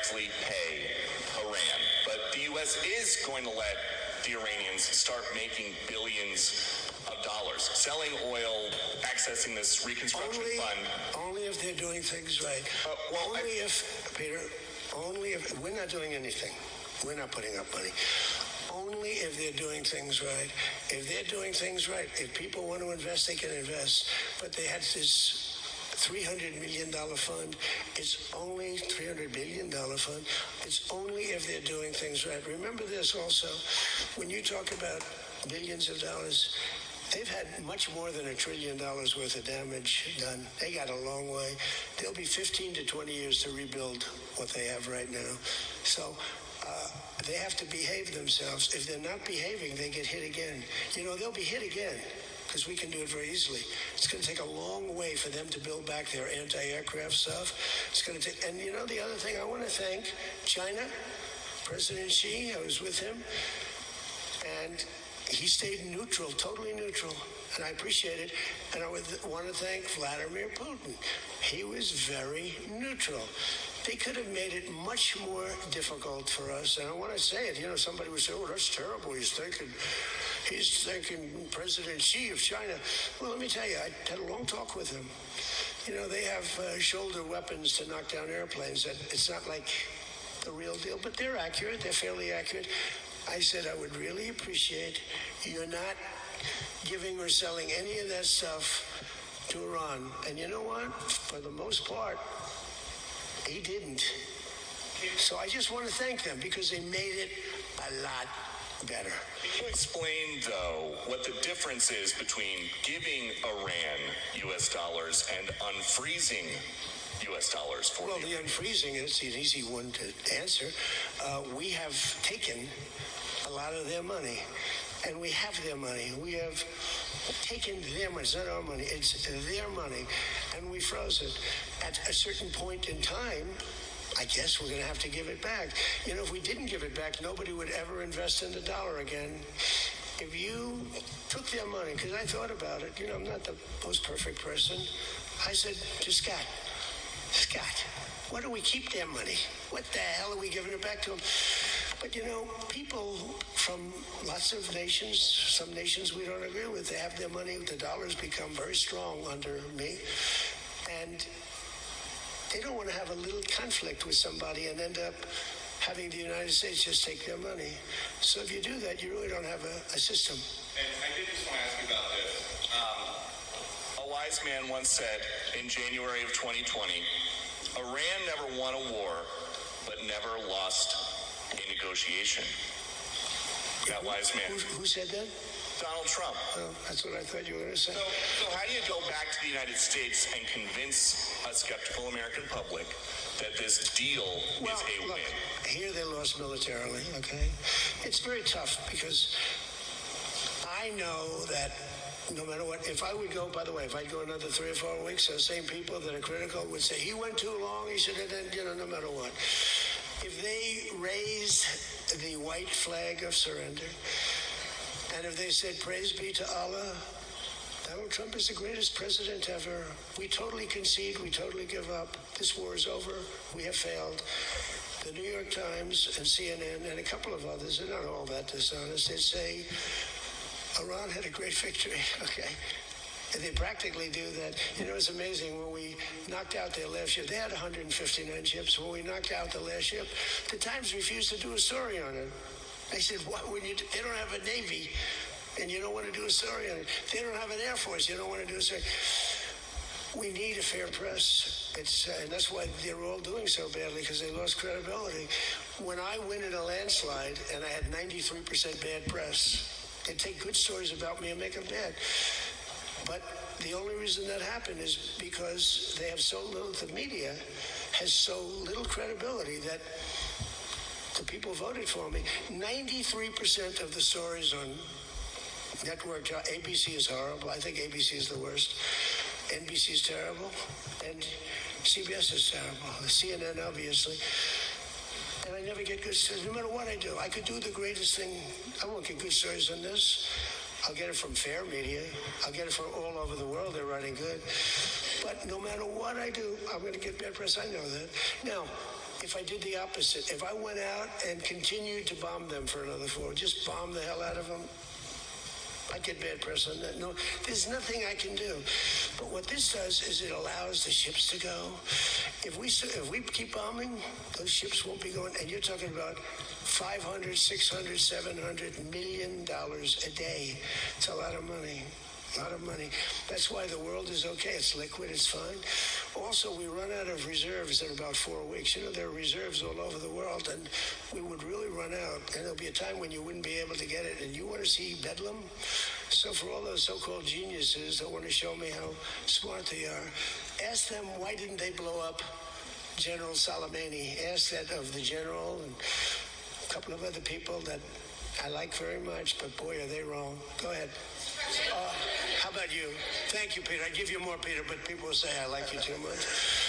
directly pay Iran. But the U.S. is going to let the Iranians start making billions of dollars, selling oil, accessing this reconstruction fund. Only if they're doing things right. Only if we're not doing anything. We're not putting up money. Only if they're doing things right. If they're doing things right, if people want to invest, they can invest. But they had this $300 million fund. It's only $300 billion fund. It's only if they're doing things right. Remember this also, when you talk about billions of dollars, they've had much more than $1 trillion worth of damage done. They got a long way. There'll be 15 to 20 years to rebuild what they have right now. So they have to behave themselves. If they're not behaving, they get hit again. You know, they'll be hit again because we can do it very easily. It's going to take a long way for them to build back their anti-aircraft stuff. It's going to take, and you know, the other thing I want to thank China, President Xi, I was with him, and he stayed neutral, totally neutral, and I appreciate it. And I would want to thank Vladimir Putin. He was very neutral. They could have made it much more difficult for us. And I want to say it, you know, somebody would say, oh, that's terrible. He's thinking President Xi of China. Well, let me tell you, I had a long talk with him. You know, they have shoulder weapons to knock down airplanes. It's not like the real deal, but they're accurate. They're fairly accurate. I said, I would really appreciate you're not giving or selling any of that stuff to Iran. And you know what? For the most part, he didn't. So I just want to thank them because they made it a lot better. Can you explain, though, what the difference is between giving Iran U.S. dollars and unfreezing U.S. dollars for Well, the unfreezing is an easy one to answer. We have taken a lot of their money, and we have their money. We have taken their money. It's not our money. It's their money, and we froze it. At a certain point in time, I guess we're going to have to give it back. You know, if we didn't give it back, nobody would ever invest in the dollar again. If you took their money, because I thought about it, you know, I'm not the most perfect person. I said to Scott, why don't we keep their money? What the hell are we giving it back to them? But, you know, people from lots of nations, some nations we don't agree with, they have their money. The dollar's become very strong under me. And they don't want to have a little conflict with somebody and end up having the United States just take their money. So if you do that, you really don't have a system. And I did just want to ask you about this. A wise man once said in January of 2020, Iran never won a war, but never lost a negotiation. That wise man. Who said that? Donald Trump. Oh, that's what I thought you were going to say. So how do you go back to the United States and convince a skeptical American public that this deal is a win? Here they lost militarily, okay? It's very tough because I know that no matter what, if I would go, by the way, if I'd go another 3 or 4 weeks, those same people that are critical would say, he went too long, he should have done, you know, no matter what. If they raised the white flag of surrender, and if they said, praise be to Allah, Donald Trump is the greatest president ever. We totally concede, we totally give up. This war is over, we have failed. The New York Times and CNN and a couple of others, they're not all that dishonest, they say, Iran had a great victory, okay? And they practically do that. You know, it's amazing. When we knocked out their last ship, they had 159 ships. When we knocked out the last ship, the Times refused to do a story on it. They said, what would you do? They don't have a Navy, and you don't want to do a story on it. They don't have an Air Force, you don't want to do a story. We need a fair press. And that's why they're all doing so badly, because they lost credibility. When I win in a landslide, and I had 93% bad press, they take good stories about me and make them bad. But the only reason that happened is because they have so little, the media has so little credibility that the people voted for me. 93% of the stories on network, ABC is horrible. I think ABC is the worst. NBC is terrible. And CBS is terrible. CNN, obviously. And I never get good stories. No matter what I do, I could do the greatest thing. I won't get good stories on this. I'll get it from fair media. I'll get it from all over the world. They're writing good. But no matter what I do, I'm going to get bad press. I know that. Now, if I did the opposite, if I went out and continued to bomb them for another 4, just bomb the hell out of them, I'd get bad press on that. No, there's nothing I can do. But what this does is it allows the ships to go. If we keep bombing, those ships won't be going. And you're talking about $500, $600, $700 million a day. It's a lot of money. A lot of money. That's why the world is okay. It's liquid. It's fine. Also, we run out of reserves in about 4 weeks. You know, there are reserves all over the world, and we would really run out. And there'll be a time when you wouldn't be able to get it. And you want to see Bedlam? So for all those so-called geniuses that want to show me how smart they are, ask them why didn't they blow up General Soleimani? Ask that of the general and a couple of other people that I like very much, but boy, are they wrong. Go ahead. How about you? Thank you, Peter. I give you more, Peter, but people will say I like you too much.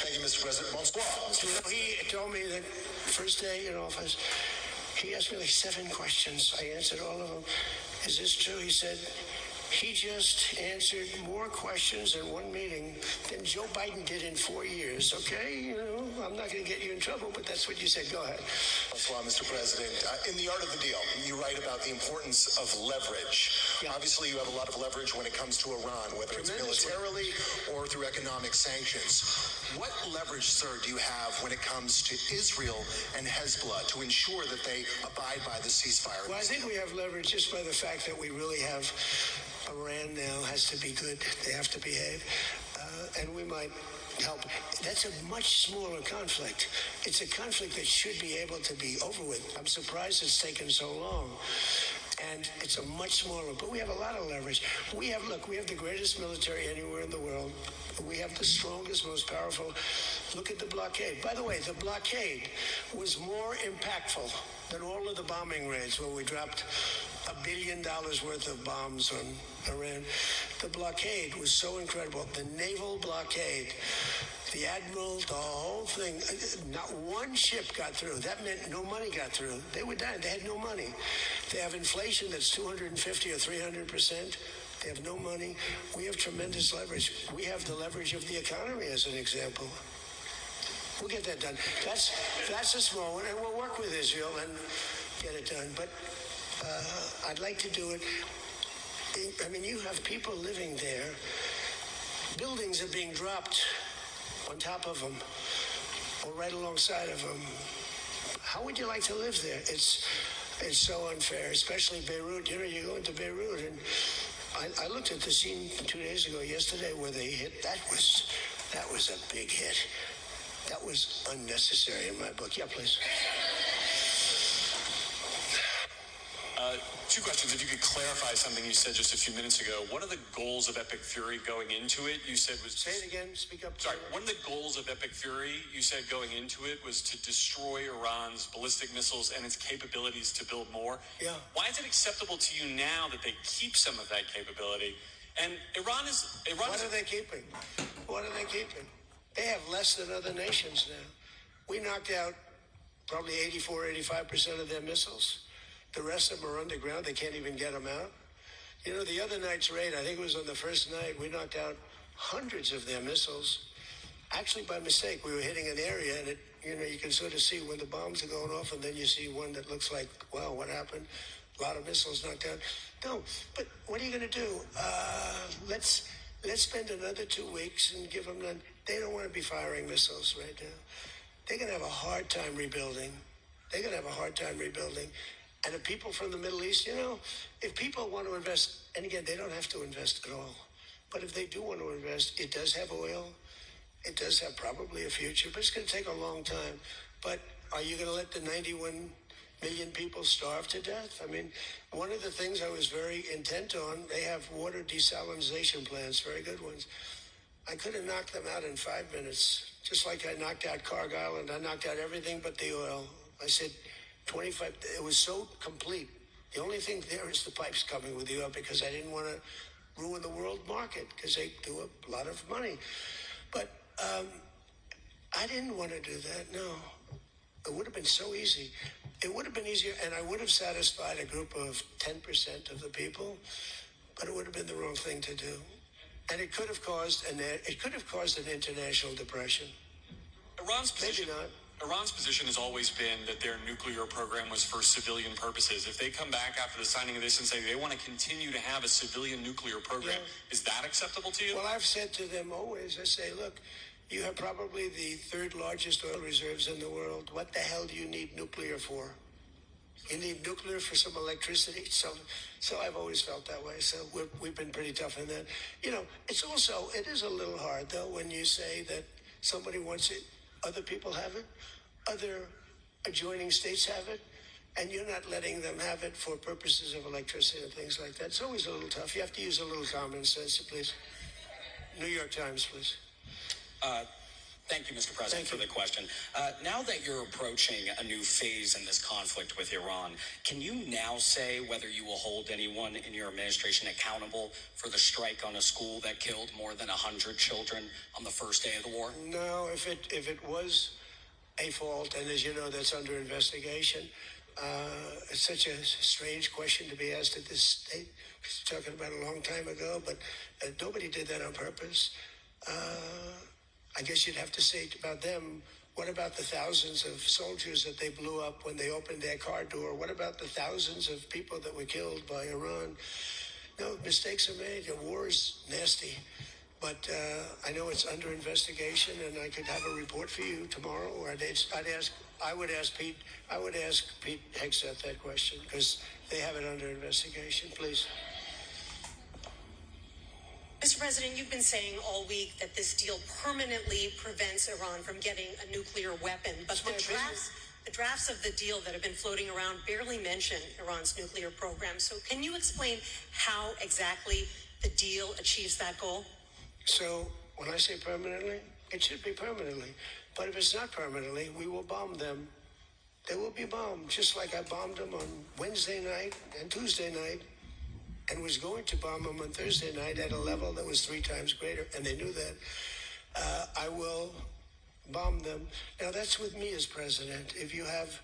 Thank you, Mr. President. Bonsoir. You know, he told me that first day in office, he asked me like 7 questions. I answered all of them. Is this true? He said, he just answered more questions in one meeting than Joe Biden did in 4 years, okay? You know, I'm not going to get you in trouble, but that's what you said. Go ahead. Bonsoir, Mr. President. In The Art of the Deal, you write about the importance of leverage. Yeah. Obviously, you have a lot of leverage when it comes to Iran, whether it's militarily or through economic sanctions. What leverage, sir, do you have when it comes to Israel and Hezbollah to ensure that they abide by the ceasefire? Well, I think we have leverage just by the fact that we really have Iran now has to be good. They have to behave. And we might help. That's a much smaller conflict. It's a conflict that should be able to be over with. I'm surprised it's taken so long. And it's a much smaller, but we have a lot of leverage. We have the greatest military anywhere in the world. We have the strongest, most powerful. Look at the blockade. By the way, the blockade was more impactful than all of the bombing raids where we dropped $1 billion worth of bombs on Iran. The blockade was so incredible. The naval blockade, the admiral, the whole thing, not one ship got through. That meant no money got through. They were dying. They had no money. They have inflation that's 250 or 300%. They have no money. We have tremendous leverage. We have the leverage of the economy as an example. We'll get that done. That's a small one, and we'll work with Israel and get it done. But I'd like to do it. I mean, you have people living there. Buildings are being dropped on top of them or right alongside of them. How would you like to live there? It's so unfair, especially Beirut. You know, you go into Beirut, and I looked at the scene 2 days ago, yesterday, where they hit. That was a big hit. That was unnecessary in my book. Yeah, please. 2 questions. If you could clarify something you said just a few minutes ago. One of the goals of Epic Fury going into it, you said was... Say it again. Speak up. Sorry. One of the goals of Epic Fury, you said going into it, was to destroy Iran's ballistic missiles and its capabilities to build more. Yeah. Why is it acceptable to you now that they keep some of that capability? And Iran is... What are they keeping? What are they keeping? They have less than other nations now. We knocked out probably 84, 85% of their missiles. The rest of them are underground. They can't even get them out. You know, the other night's raid, I think it was on the first night, we knocked out hundreds of their missiles. Actually, by mistake, we were hitting an area, and you can sort of see when the bombs are going off, and then you see one that looks like, wow, what happened? A lot of missiles knocked out. No, but what are you going to do? Let's spend another 2 weeks and give them none. They don't want to be firing missiles right now. They're going to have a hard time rebuilding. And the people from the Middle East, you know, if people want to invest, and again, they don't have to invest at all, but if they do want to invest, it does have oil. It does have probably a future, but it's going to take a long time. But are you going to let the 91 million people starve to death? I mean, one of the things I was very intent on, they have water desalination plants, very good ones. I could have knocked them out in 5 minutes, just like I knocked out Cargill, and I knocked out everything but the oil. I said, 25, it was so complete. The only thing there is the pipes coming with the oil because I didn't want to ruin the world market because they do a lot of money. But I didn't want to do that, no. It would have been so easy. It would have been easier, and I would have satisfied a group of 10% of the people, but it would have been the wrong thing to do. And it could have caused an international depression. Iran's position... Maybe not. Iran's position has always been that their nuclear program was for civilian purposes. If they come back after the signing of this and say they want to continue to have a civilian nuclear program, is that acceptable to you? Well, I've said to them always, I say, look, you have probably the third largest oil reserves in the world. What the hell do you need nuclear for? You need nuclear for some electricity. So I've always felt that way. So we've been pretty tough in that. You know, it is a little hard, though, when you say that somebody wants it, other people have it, other adjoining states have it, and you're not letting them have it for purposes of electricity and things like that. It's always a little tough. You have to use a little common sense, please. New York Times, please. Thank you, Mr. President, for the question. Now that you're approaching a new phase in this conflict with Iran, can you now say whether you will hold anyone in your administration accountable for the strike on a school that killed more than 100 children on the first day of the war? No, if it was a fault, and as you know, that's under investigation. It's such a strange question to be asked at this state. We're talking about a long time ago, but nobody did that on purpose. I guess you'd have to say about them, what about the thousands of soldiers that they blew up when they opened their car door? What about the thousands of people that were killed by Iran? No, mistakes are made. The war is nasty. But I know it's under investigation, and I could have a report for you tomorrow. Or I would ask Pete Hegseth that question, because they have it under investigation. Please. Mr. President, you've been saying all week that this deal permanently prevents Iran from getting a nuclear weapon, but the drafts of the deal that have been floating around barely mention Iran's nuclear program. So can you explain how exactly the deal achieves that goal? So when I say permanently, it should be permanently. But if it's not permanently, we will bomb them. They will be bombed, just like I bombed them on Wednesday night and Tuesday night, and was going to bomb them on Thursday night at a level that was 3 times greater, and they knew that. I will bomb them. Now, that's with me as president. If you have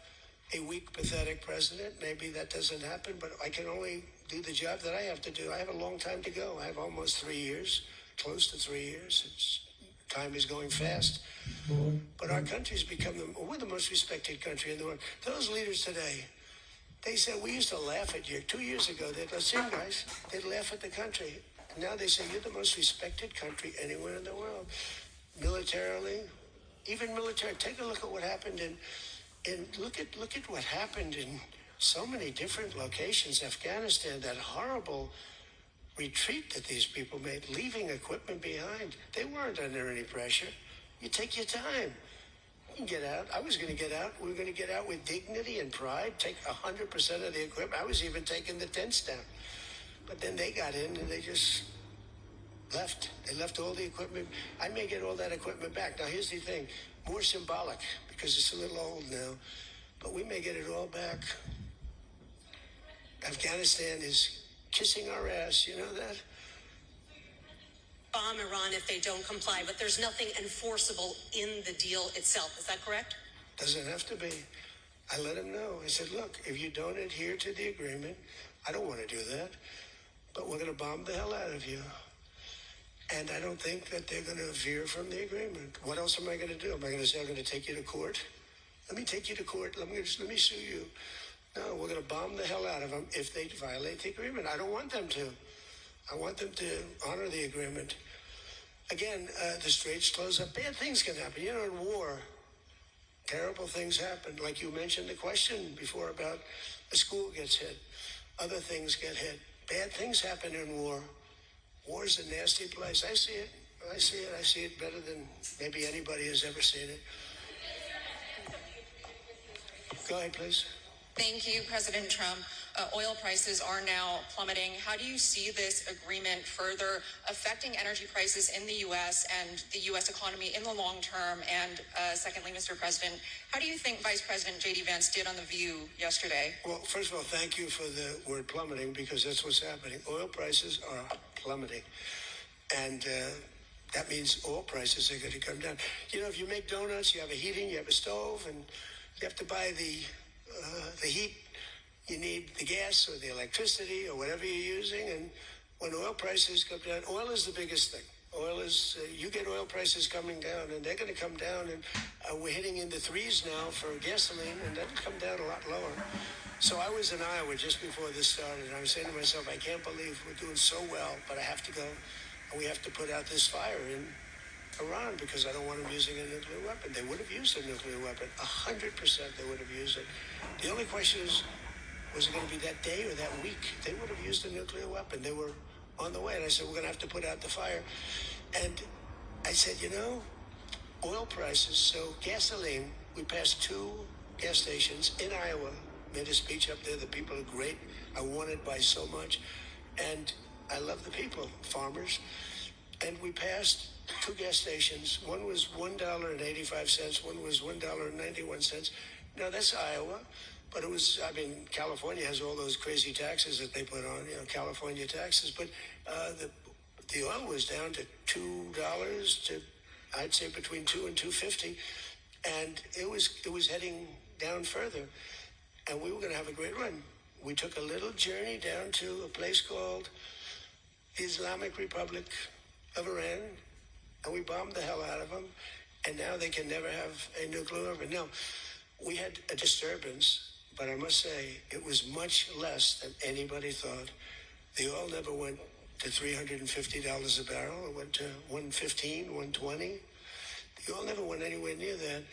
a weak, pathetic president, maybe that doesn't happen, but I can only do the job that I have to do. I have a long time to go. I have almost 3 years, close to 3 years. Time is going fast. But our country's become, we're the most respected country in the world. Those leaders today, they said, we used to laugh at you. 2 years ago, they'd listen, guys, they'd laugh at the country. And now they say, you're the most respected country anywhere in the world. Militarily, even military. Take a look at what happened look at what happened in so many different locations. Afghanistan, that horrible retreat that these people made, leaving equipment behind. They weren't under any pressure. You take your time. You can get out. I was going to get out. We were going to get out with dignity and pride, take 100% of the equipment. I was even taking the tents down. But then they got in and they just left. They left all the equipment. I may get all that equipment back. Now, here's the thing. More symbolic, because it's a little old now. But we may get it all back. Afghanistan is kissing our ass. You know that? Bomb Iran if they don't comply, but there's nothing enforceable in the deal itself. Is that correct? Doesn't have to be. I let them know. I said, look, if you don't adhere to the agreement, I don't want to do that, but we're going to bomb the hell out of you. And I don't think that they're going to veer from the agreement. What else am I going to do? Am I going to say I'm going to take you to court? Let me take you to court. Let me sue you. No, we're going to bomb the hell out of them if they violate the agreement. I don't want them to. I want them to honor the agreement. Again, the straits close up. Bad things can happen. You know, in war, terrible things happen. Like you mentioned the question before about a school gets hit. Other things get hit. Bad things happen in war. War is a nasty place. I see it. I see it better than maybe anybody has ever seen it. Go ahead, please. Thank you, President Trump. Oil prices are now plummeting. How do you see this agreement further affecting energy prices in the U.S. and the U.S. economy in the long term? And secondly, Mr. President, how do you think Vice President J.D. Vance did on The View yesterday? Well, first of all, thank you for the word plummeting, because that's what's happening. Oil prices are plummeting. And that means oil prices are going to come down. You know, if you make donuts, you have a heating, you have a stove, and you have to buy the heat. You need the gas or the electricity or whatever you're using. And when oil prices come down, oil is the biggest thing. Oil is, you get oil prices coming down, and they're going to come down, and we're hitting in the threes now for gasoline, and that'll come down a lot lower. So I was in Iowa just before this started, and I was saying to myself, I can't believe we're doing so well, but I have to go, and we have to put out this fire in Iran because I don't want them using a nuclear weapon. They would have used a nuclear weapon. 100% they would have used it. The only question is, was it going to be that day or that week? They would have used a nuclear weapon. They were on the way, and I said, we're going to have to put out the fire. And I said, oil prices, so gasoline, we passed 2 gas stations in Iowa, made a speech up there. The people are great. I won it by so much. And I love the people, farmers. And we passed 2 gas stations. One was $1.85. One was $1.91. Now, that's Iowa. But it was, California has all those crazy taxes that they put on, California taxes. But the oil was down to $2 to, I'd say, between $2 and $2.50. And it was heading down further. And we were going to have a great run. We took a little journey down to a place called the Islamic Republic of Iran, and we bombed the hell out of them. And now they can never have a nuclear weapon. Now, we had a disturbance, but I must say it was much less than anybody thought. The oil never went to $350 a barrel. It went to $115, $120. The oil never went anywhere near that.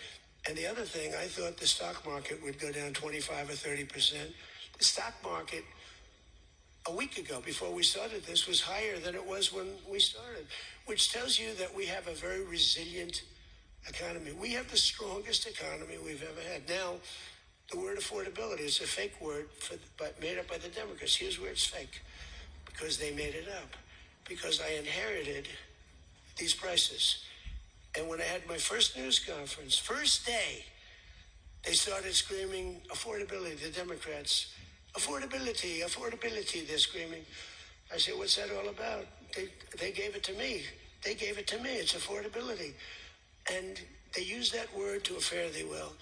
And the other thing, I thought the stock market would go down 25 or 30%. The stock market a week ago, before we started this, was higher than it was when we started, which tells you that we have a very resilient economy. We have the strongest economy we've ever had. Now, the word affordability is a fake word but made up by the Democrats. Here's where it's fake, because they made it up. Because I inherited these prices. And when I had my first news conference, first day, they started screaming affordability, the Democrats. Affordability, they're screaming. I said, what's that all about? They gave it to me. They gave it to me. It's affordability. And they used that word to a fare thee well.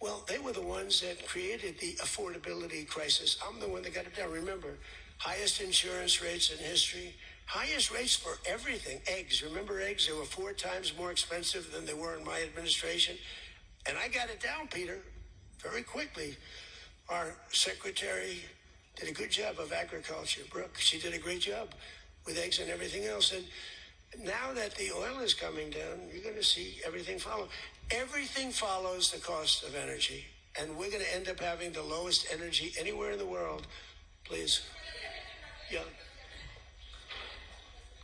Well, they were the ones that created the affordability crisis. I'm the one that got it down. Remember, highest insurance rates in history, highest rates for everything. Eggs, remember eggs? They were 4 times more expensive than they were in my administration. And I got it down, Peter, very quickly. Our secretary did a good job of agriculture, Brooke. She did a great job with eggs and everything else. And now that the oil is coming down, you're going to see everything follow. Everything follows the cost of energy. And we're going to end up having the lowest energy anywhere in the world. Please. Yeah.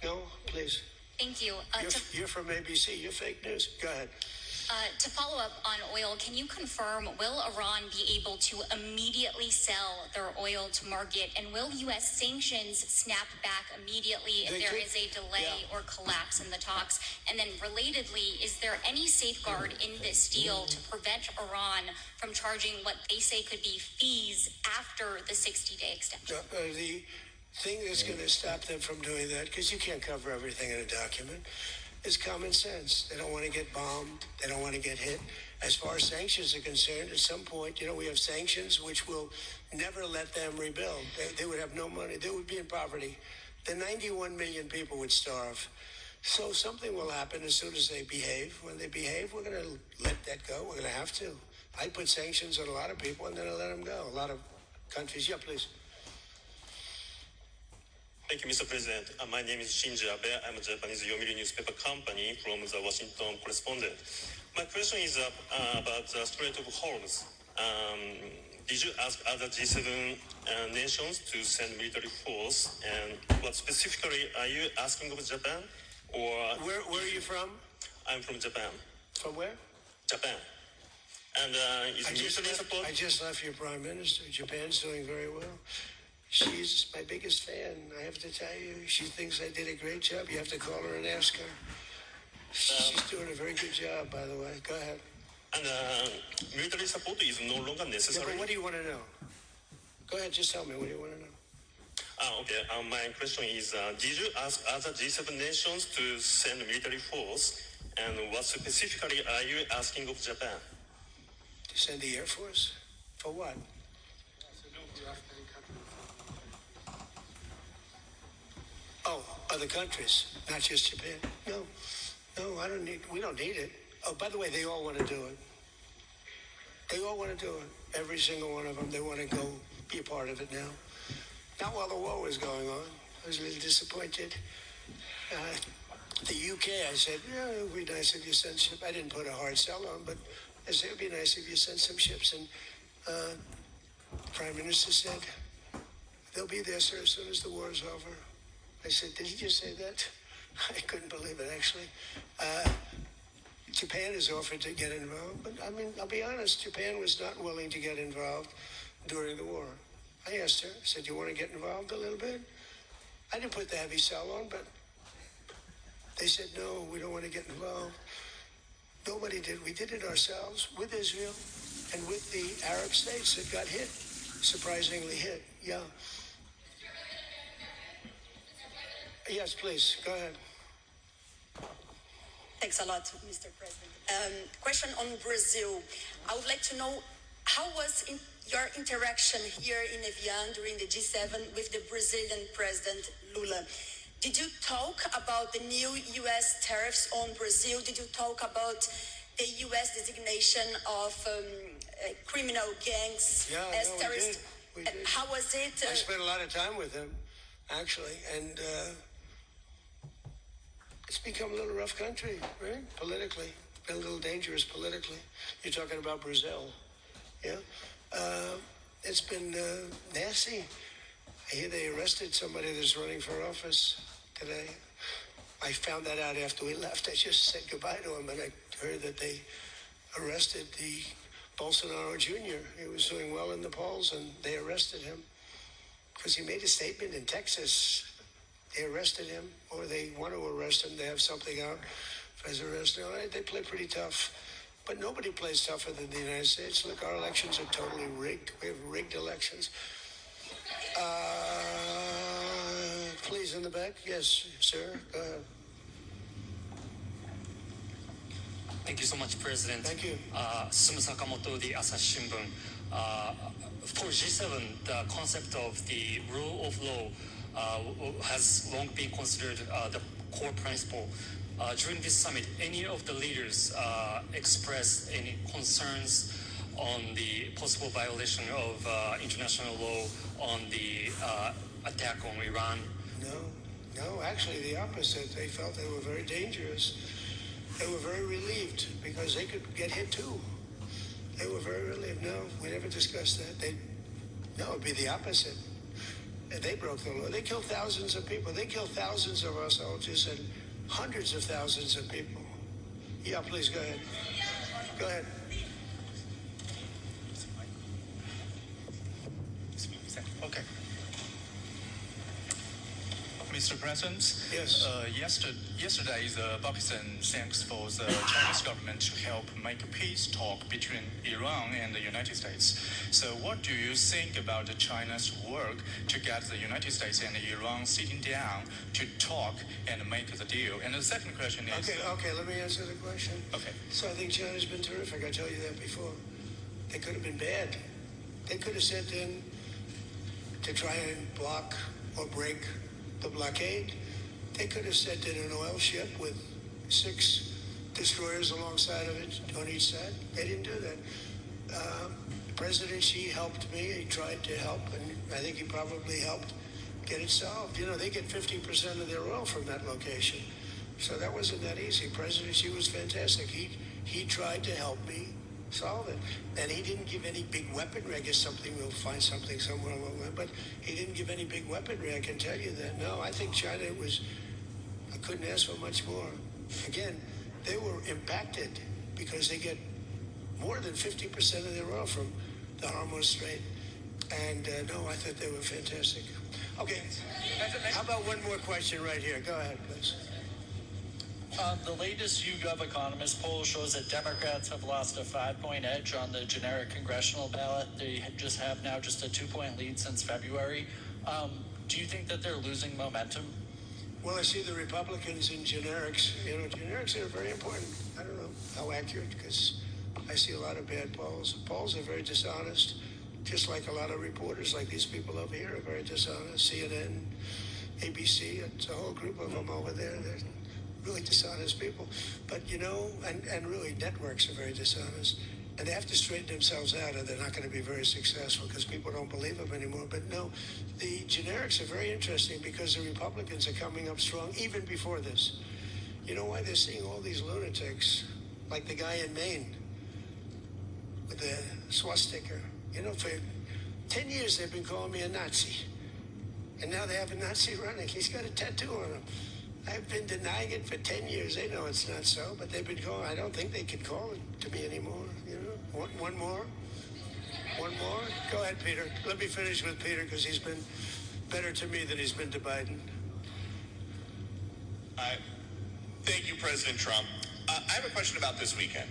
No, please. Thank you. You're from ABC. You're fake news. Go ahead. To follow up on oil, can you confirm, will Iran be able to immediately sell their oil to market? And will U.S. sanctions snap back immediately if there is a delay or collapse in the talks? And then relatedly, is there any safeguard in this deal to prevent Iran from charging what they say could be fees after the 60-day extension? The thing that's going to stop them from doing that, because you can't cover everything in a document, is common sense. They don't want to get bombed. They don't want to get hit. As far as sanctions are concerned, at some point, we have sanctions which will never let them rebuild. They would have no money. They would be in poverty. The 91 million people would starve. So something will happen as soon as they behave. When they behave, we're going to let that go. We're going to have to. I put sanctions on a lot of people and then I let them go. A lot of countries. Yeah, please. Thank you, Mr. President. My name is Shinji Abe. I'm a Japanese Yomiuri newspaper company from the Washington Correspondent. My question is about the Strait of Hormuz. Did you ask other G7 nations to send military force? And what specifically are you asking of Japan? Or Where are you from? I'm from Japan. From where? Japan. And is military support? I just left your prime minister. Japan's doing very well. She's my biggest fan, I have to tell you. She thinks I did a great job. You have to call her and ask her. She's doing a very good job, by the way. Go ahead. And military support is no longer necessary. Yeah, but what do you want to know? Go ahead, just tell me. What do you want to know? Okay. My question is, did you ask other G7 nations to send military force? And what specifically are you asking of Japan? To send the Air Force? For what? Oh, other countries, not just Japan. No, we don't need it. Oh, by the way, they all want to do it. They all want to do it. Every single one of them, they want to go be a part of it now. Not while the war was going on. I was a little disappointed. The UK, I said, yeah, it would be nice if you sent ships. I didn't put a hard sell on, but I said, it would be nice if you sent some ships. And Prime Minister said, they'll be there, sir, as soon as the war is over. I said, did he just say that? I couldn't believe it, actually. Japan has offered to get involved, but I mean, I'll be honest, Japan was not willing to get involved during the war. I asked her, I said, you want to get involved a little bit? I didn't put the heavy sell on, but they said, no, we don't want to get involved. Nobody did. We did it ourselves with Israel and with the Arab states that got hit, surprisingly hit. Yeah. Yes, please, go ahead. Thanks a lot, Mr. President. Question on Brazil. I would like to know, how was your interaction here in Evian during the G7 with the Brazilian President Lula? Did you talk about the new U.S. tariffs on Brazil? Did you talk about the U.S. designation of criminal gangs as terrorists? We did. How was it? I spent a lot of time with him, actually, and it's become a little rough country, right? Politically, been a little dangerous politically. You're talking about Brazil, yeah? It's been nasty. I hear they arrested somebody that's running for office today. I found that out after we left. I just said goodbye to him, and I heard that they arrested the Bolsonaro Jr. He was doing well in the polls, and they arrested him because he made a statement in Texas. They arrested him, or they want to arrest him. They have something out for his arrest. No, they play pretty tough. But nobody plays tougher than the United States. Look, our elections are totally rigged. We have rigged elections. Please, in the back. Yes, sir. Go ahead. Thank you so much, President. Thank you. Sumu Sakamoto, the Asahi Shimbun. For G7, the concept of the rule of law has long been considered the core principle. During this summit, any of the leaders expressed any concerns on the possible violation of international law on the attack on Iran? No, actually the opposite. They felt they were very dangerous. They were very relieved because they could get hit too. They were very relieved. No, we never discussed that. It'd be the opposite. They broke the law. They killed thousands of people. They killed thousands of our soldiers and hundreds of thousands of people. Yeah, please, go ahead. Go ahead. Okay. Mr. President, yes. Yesterday, Pakistan thanks for the Chinese government to help make a peace talk between Iran and the United States. So what do you think about China's work to get the United States and Iran sitting down to talk and make the deal? And the second question is... Okay, let me answer the question. Okay. So I think China's been terrific. I told you that before. They could have been bad. They could have sent in to try and block or break the blockade. They could have sent in an oil ship with 6 destroyers alongside of it on each side. They didn't do that. President Xi helped me. He tried to help, and I think he probably helped get it solved. You know, they get 50% of their oil from that location. So that wasn't that easy. President Xi was fantastic. He tried to help me solve it. And he didn't give any big weaponry. I guess we'll find something somewhere along that. But he didn't give any big weaponry, I can tell you that. No, I think China I couldn't ask for much more. Again, they were impacted because they get more than 50% of their oil from the Hormuz Strait. And no, I thought they were fantastic. Okay, how about one more question right here? Go ahead, please. The latest YouGov Economist poll shows that Democrats have lost a 5-point edge on the generic congressional ballot. They just have now just a 2-point lead since February. Do you think that they're losing momentum? Well, I see the Republicans in generics. You know, generics are very important. I don't know how accurate, because I see a lot of bad polls. Polls are very dishonest, just like a lot of reporters, like these people over here, are very dishonest. CNN, ABC. It's a whole group of them over there. They're really dishonest people. But, you know, and really networks are very dishonest. And they have to straighten themselves out or they're not going to be very successful because people don't believe them anymore. But no, the generics are very interesting because the Republicans are coming up strong even before this. You know why? They're seeing all these lunatics, like the guy in Maine with the swastika. You know, for 10 years they've been calling me a Nazi. And now they have a Nazi running. He's got a tattoo on him. I've been denying it for 10 years. They know it's not so, but they've been calling. I don't think they can call it to me anymore. You know, one more? One more? Go ahead, Peter. Let me finish with Peter because he's been better to me than he's been to Biden. Thank you, President Trump. I have a question about this weekend.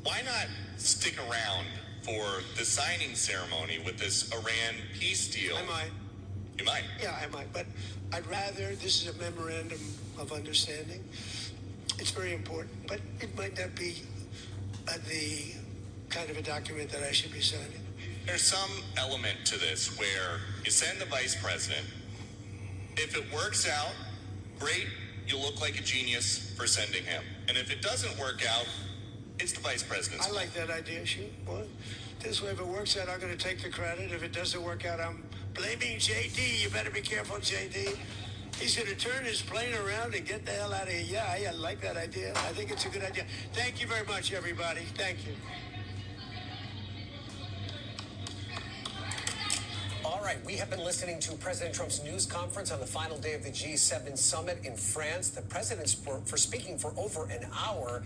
Why not stick around for the signing ceremony with this Iran peace deal? I might. You might? Yeah, I might. But I'd rather, this is a memorandum of understanding. It's very important, but it might not be the kind of a document that I should be signing. There's some element to this where you send the vice president. If it works out, great. You look like a genius for sending him. And if it doesn't work out, it's the vice president's I like that idea, shoot. What? This way, if it works out, I'm going to take the credit. If it doesn't work out, I'm blaming JD. You better be careful, JD. He's going to turn his plane around and get the hell out of here. Yeah, I like that idea. I think it's a good idea. Thank you very much, everybody. Thank you. All right, we have been listening to President Trump's news conference on the final day of the G7 summit in France. The president for speaking for over an hour.